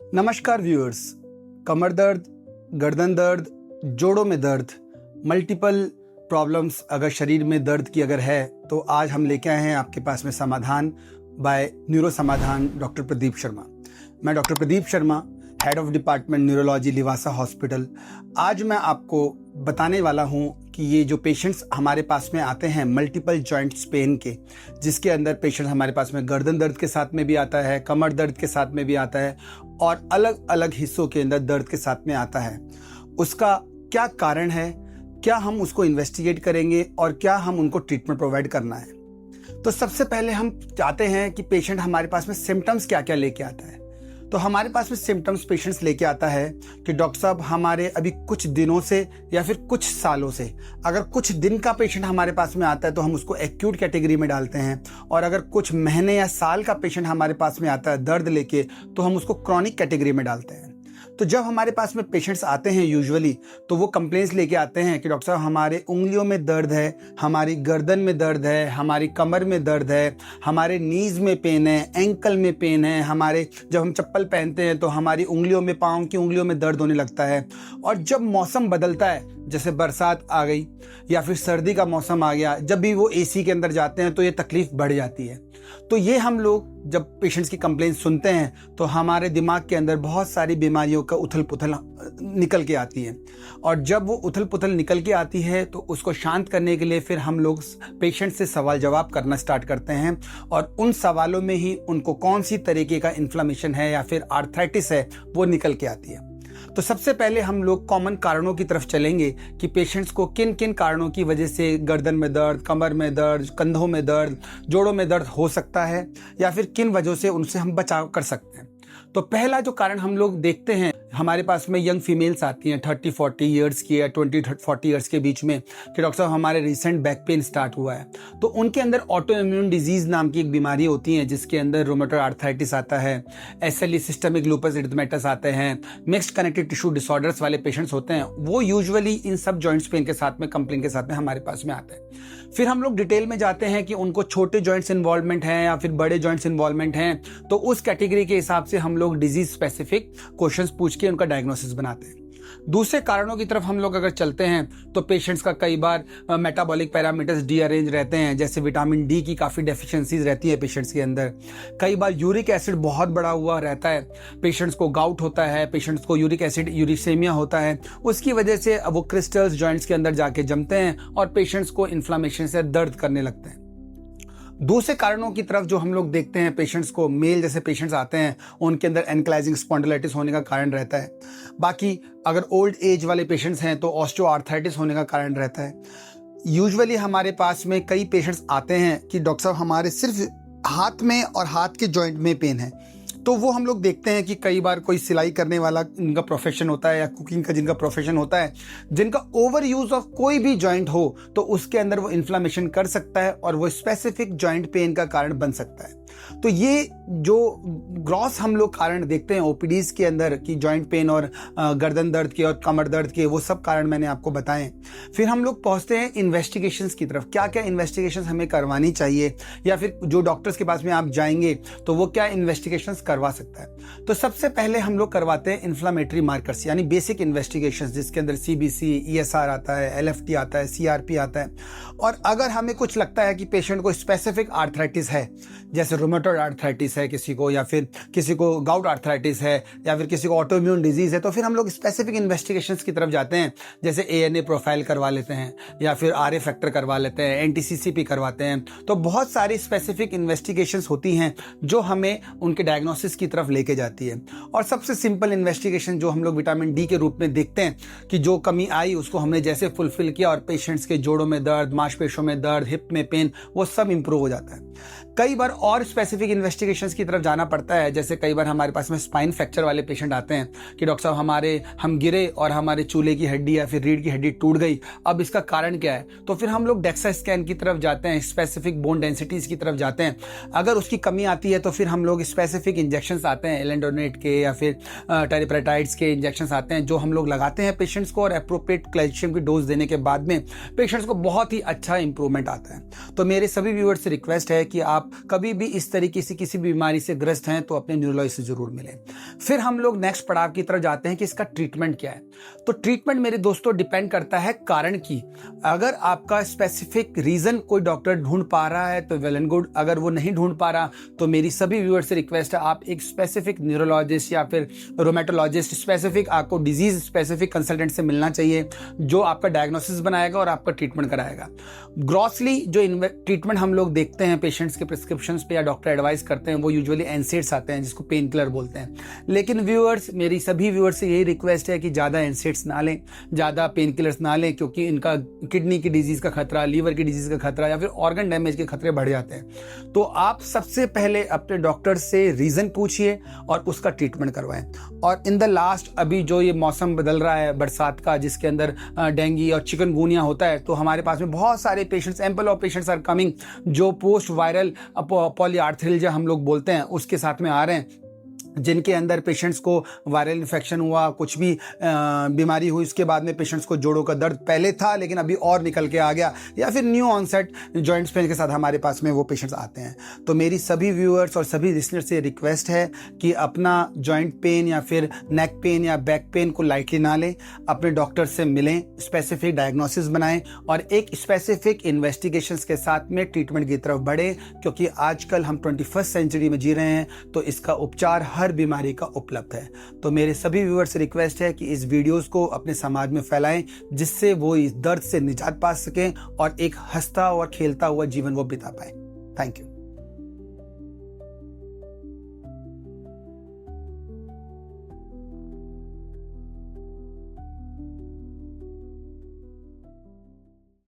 नमस्कार व्यूअर्स। कमर दर्द, गर्दन दर्द, जोड़ों में दर्द, मल्टीपल प्रॉब्लम्स अगर शरीर में दर्द की अगर है तो आज हम लेके आए हैं आपके पास में समाधान by neuro Samadhan doctor Pradeep Sharma. मैं doctor Pradeep Sharma, head of department neurology Livasa hospital. आज मैं आपको बताने वाला हूं कि ये जो पेशेंट्स हमारे पास में आते हैं मल्टीपल जॉइंट्स पेन के, जिसके अंदर पेशेंट हमारे पास में गर्दन दर्द के साथ में भी आता है, कमर दर्द के साथ में भी आता है और अलग अलग हिस्सों के अंदर दर्द के साथ में आता है, उसका क्या कारण है, क्या हम उसको इन्वेस्टिगेट करेंगे और क्या हम उनको ट्रीटमेंट प्रोवाइड करना है। तो सबसे पहले हम चाहते हैं कि पेशेंट हमारे पास में सिम्टम्स क्या क्या लेके आता है। तो हमारे पास में सिम्टम्स पेशेंट्स लेके आता है कि डॉक्टर साहब हमारे अभी कुछ दिनों से या फिर कुछ सालों से, अगर कुछ दिन का पेशेंट हमारे पास में आता है तो हम उसको एक्यूट कैटेगरी में डालते हैं, और अगर कुछ महीने या साल का पेशेंट हमारे पास में आता है दर्द लेके तो हम उसको क्रॉनिक कैटेगरी में डालते हैं। तो जब हमारे पास में पेशेंट्स आते हैं यूजुअली तो वो कंप्लेंट्स लेके आते हैं कि डॉक्टर साहब हमारे उंगलियों में दर्द है, हमारी गर्दन में दर्द है, हमारी कमर में दर्द है, हमारे नीज में पेन है, एंकल में पेन है, हमारे जब हम चप्पल पहनते हैं तो हमारी उंगलियों में, पाँव की उंगलियों में दर्द होने लगता है। और जब मौसम बदलता है, जैसे बरसात आ गई या फिर सर्दी का मौसम आ गया, जब भी वो एसी के अंदर जाते हैं तो ये तकलीफ बढ़ जाती है। तो ये हम लोग जब पेशेंट्स की कंप्लेंट सुनते हैं तो हमारे दिमाग के अंदर बहुत सारी बीमारियों का उथल पुथल निकल के आती है, और जब वो उथल पुथल निकल के आती है तो उसको शांत करने के लिए फिर हम लोग पेशेंट से सवाल जवाब करना स्टार्ट करते हैं, और उन सवालों में ही उनको कौन सी तरीके का इन्फ्लेमेशन है या फिर आर्थराइटिस है वो निकल के आती है। तो सबसे पहले हम लोग कॉमन कारणों की तरफ चलेंगे कि पेशेंट्स को किन किन कारणों की वजह से गर्दन में दर्द, कमर में दर्द, कंधों में दर्द, जोड़ों में दर्द हो सकता है, या फिर किन वजहों से उनसे हम बचाव कर सकते हैं। तो पहला जो कारण हम लोग देखते हैं, हमारे पास में यंग फीमेल्स आती हैं 30-40 ईयर्स की या 20-40 ईयर्स के बीच में कि डॉक्टर साहब हमारे रिसेंट बैक पेन स्टार्ट हुआ है। तो उनके अंदर ऑटो इम्यून डिजीज नाम की एक बीमारी होती है जिसके अंदर रोमेटॉइड आर्थराइटिस आता है, SLE सिस्टमिक लूपस एरिथमेटस आते हैं, मिक्स्ड कनेक्टिव टिश्यू डिसऑर्डर्स वाले पेशेंट्स होते हैं। वो यूजुअली इन सब जॉइंट्स पेन के साथ में, कंप्लेन के साथ में हमारे पास में आते हैं। फिर हम लोग डिटेल में जाते हैं कि उनको छोटे जॉइंट्स इन्वॉल्वमेंट हैं या फिर बड़े जॉइंट्स इन्वॉल्वमेंट हैं, तो उस कैटेगरी के हिसाब से हम लोग डिजीज स्पेसिफिक क्वेश्चंस पूछ के उनका डायग्नोसिस बनाते हैं। दूसरे कारणों की तरफ हम लोग अगर चलते हैं तो पेशेंट्स का कई बार मेटाबॉलिक पैरामीटर्स डीअरेंज रहते हैं, जैसे विटामिन डी की काफ़ी डेफिशिएंसीज रहती है पेशेंट्स के अंदर। कई बार यूरिक एसिड बहुत बढ़ा हुआ रहता है, पेशेंट्स को गाउट होता है, पेशेंट्स को यूरिक एसिड यूरिसेमिया होता है, उसकी वजह से वो क्रिस्टल्स जॉइंट्स के अंदर जाके जमते हैं और पेशेंट्स को इन्फ्लामेशन से दर्द करने लगते हैं। दूसरे कारणों की तरफ जो हम लोग देखते हैं पेशेंट्स को, मेल जैसे पेशेंट्स आते हैं उनके अंदर एनक्लाइजिंग स्पॉन्डिलाइटिस होने का कारण रहता है। बाकी अगर ओल्ड एज वाले पेशेंट्स हैं तो ऑस्टियोआर्थराइटिस होने का कारण रहता है। यूजुअली हमारे पास में कई पेशेंट्स आते हैं कि डॉक्टर साहब हमारे सिर्फ हाथ में और हाथ के जॉइंट में पेन है, तो वो हम लोग देखते हैं कि कई बार कोई सिलाई करने वाला इनका प्रोफेशन होता है या कुकिंग का जिनका प्रोफेशन होता है, जिनका ओवर यूज ऑफ कोई भी जॉइंट हो तो उसके अंदर वो इन्फ्लामेशन कर सकता है और वो स्पेसिफिक जॉइंट पेन का कारण बन सकता है। तो ये जो ग्रॉस हम लोग कारण देखते हैं ओपीडीज के अंदर कि जॉइंट पेन और गर्दन दर्द के और कमर दर्द के, वो सब कारण मैंने आपको बताएं। फिर हम लोग पहुंचते हैं इन्वेस्टिगेशंस की तरफ, क्या क्या इन्वेस्टिगेशंस हमें करवानी चाहिए या फिर जो डॉक्टर्स के पास में आप जाएंगे तो वो क्या इन्वेस्टिगेशंस करवा सकता है। तो सबसे पहले हम लोग करवाते हैं इन्फ्लामेटरी मार्कर्स यानी बेसिक इन्वेस्टिगेशंस, जिसके अंदर CBC, ESR आता है, LFT आता है, CRP आता है। और अगर हमें कुछ लगता है कि पेशेंट को स्पेसिफिक आर्थराइटिस है, जैसे रोमेटॉइड आर्थराइटिस है किसी को, या फिर किसी को गाउट आर्थराइटिस है, या फिर किसी को ऑटो इम्यून डिजीज है, तो फिर हम लोग स्पेसिफिक इन्वेस्टिगेशंस की तरफ जाते हैं, जैसे ANA प्रोफाइल करवा लेते हैं या फिर RA फैक्टर करवा लेते हैं, NTCCP करवाते हैं। तो बहुत सारी स्पेसिफिक इन्वेस्टिगेशंस होती हैं जो हमें उनके डायग्नोसिस की तरफ लेके जाती है। और सबसे सिंपल इन्वेस्टिगेशन जो हम लोग विटामिन डी के रूप में देखते हैं कि जो कमी आई उसको हमने जैसे फुलफिल किया और पेशेंट्स के जोड़ों में दर्द, मांसपेशियों में दर्द, हिप में पेन, वो सब इंप्रूव हो जाता है। कई बार और स्पेसिफिक इन्वेस्टिगेशंस की तरफ जाना पड़ता है, जैसे कई बार हमारे पास में स्पाइन फ्रैक्चर वाले पेशेंट आते हैं कि डॉक्टर साहब हम गिरे और हमारे चूल्हे की हड्डी या फिर रीढ़ की हड्डी टूट गई, अब इसका कारण क्या है। तो फिर हम लोग डेक्सा स्कैन की तरफ जाते हैं, स्पेसिफिक बोन डेंसिटीज की तरफ जाते हैं। अगर उसकी कमी आती है तो फिर हम लोग स्पेसिफिक इंजेक्शंस आते हैं, एलेंडोनेट के या फिर टेरिप्रेटाइड्स के इंजेक्शंस आते हैं जो हम लोग लगाते हैं पेशेंट्स को, और एप्रोप्रिएट कैल्शियम की डोज देने के बाद में पेशेंट्स को बहुत ही अच्छा इंप्रूवमेंट आता है। तो मेरे सभी व्यूअर्स से रिक्वेस्ट है कि आप आप कभी भी इस तरीके से किसी बीमारी से ग्रस्त हैं तो अपने न्यूरोलॉजिस्ट से जरूर मिलें। फिर हम लोग नेक्स्ट पड़ाव की तरफ जाते हैं कि इसका ट्रीटमेंट क्या है। तो ट्रीटमेंट मेरे दोस्तों डिपेंड करता है कारण की। अगर आपका स्पेसिफिक रीजन कोई डॉक्टर ढूंढ पा रहा है तो वेल एंड गुड, अगर वो नहीं ढूंढ पा रहा तो मेरी सभी व्यूअर्स से रिक्वेस्ट है आप एक स्पेसिफिक न्यूरोलॉजिस्ट या फिर रोमेटोलॉजिस्ट, स्पेसिफिक आपको डिजीज स्पेसिफिक कंसल्टेंट से मिलना चाहिए जो आपका डायग्नोसिस बनाएगा और आपका ट्रीटमेंट कराएगा। ग्रॉसली जो ट्रीटमेंट हम लोग देखते हैं पेशेंट्स के प्रिस्क्रिप्शंस पे या डॉक्टर एडवाइस करते हैं वो यूजुअली एनसेड्स आते हैं जिसको पेन किलर बोलते हैं। लेकिन व्यूअर्स, मेरी सभी व्यूअर्स से यही रिक्वेस्ट है कि ज़्यादा एनसेड्स ना लें, ज़्यादा पेन किलर्स ना लें, क्योंकि इनका किडनी की डिजीज़ का खतरा, लीवर की डिजीज़ का खतरा या फिर ऑर्गन डैमेज के खतरे बढ़ जाते हैं। तो आप सबसे पहले अपने डॉक्टर से रीज़न पूछिए और उसका ट्रीटमेंट करवाएं। और इन द लास्ट अभी जो ये मौसम बदल रहा है बरसात का, जिसके अंदर डेंगू और चिकनगुनिया होता है, तो हमारे पास में बहुत सारे patients, ample of patients are coming जो पोस्ट वायरल पॉलीआर्थ्राइल्जिया हम लोग बोलते हैं उसके साथ में आ रहे हैं, जिनके अंदर पेशेंट्स को वायरल इन्फेक्शन हुआ, कुछ भी बीमारी हुई, उसके बाद में पेशेंट्स को जोड़ों का दर्द पहले था लेकिन अभी और निकल के आ गया, या फिर न्यू ऑनसेट जॉइंट्स पेन के साथ हमारे पास में वो पेशेंट्स आते हैं। तो मेरी सभी व्यूअर्स और सभी लिसनर्स से रिक्वेस्ट है कि अपना जॉइंट पेन या फिर नेक पेन या बैक पेन को लाइटली ना लें, अपने डॉक्टर से मिलें, स्पेसिफिक डायग्नोसिस बनाएं और एक स्पेसिफिक इन्वेस्टिगेशंस के साथ में ट्रीटमेंट की तरफ बढ़े, क्योंकि आजकल हम 21st सेंचुरी में जी रहे हैं तो इसका उपचार हर बीमारी का उपलब्ध है। तो मेरे सभी व्यूअर्स से रिक्वेस्ट है कि इस वीडियोस को अपने समाज में फैलाएं, जिससे वो इस दर्द से निजात पा सकें और एक हंसता और खेलता हुआ जीवन वो बिता पाए। Thank you.